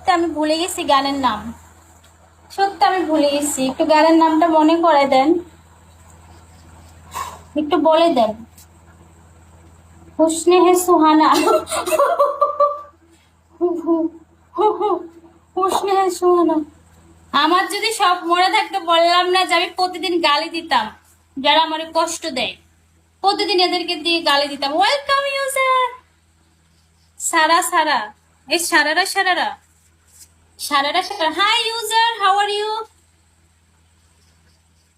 সত্যি আমি ভুলে গেছি গানের নাম। সত্যি আমি ভুলে গেছি, একটু গানের নামটা মনে করে দেন, একটু বলে দেন। হুসনে হে সুহানা। হুসনে হে সুহানা। আমার যদি সব মনে থাকতো, বললাম না যে আমি প্রতিদিন গালি দিতাম যারা আমার কষ্ট দেয়, প্রতিদিন এদেরকে দিয়ে গালি দিতাম। ওয়েলকাম ইউজার সারা সারা, এই সারারা সারারা সারারা সারা। Hi user, how are you?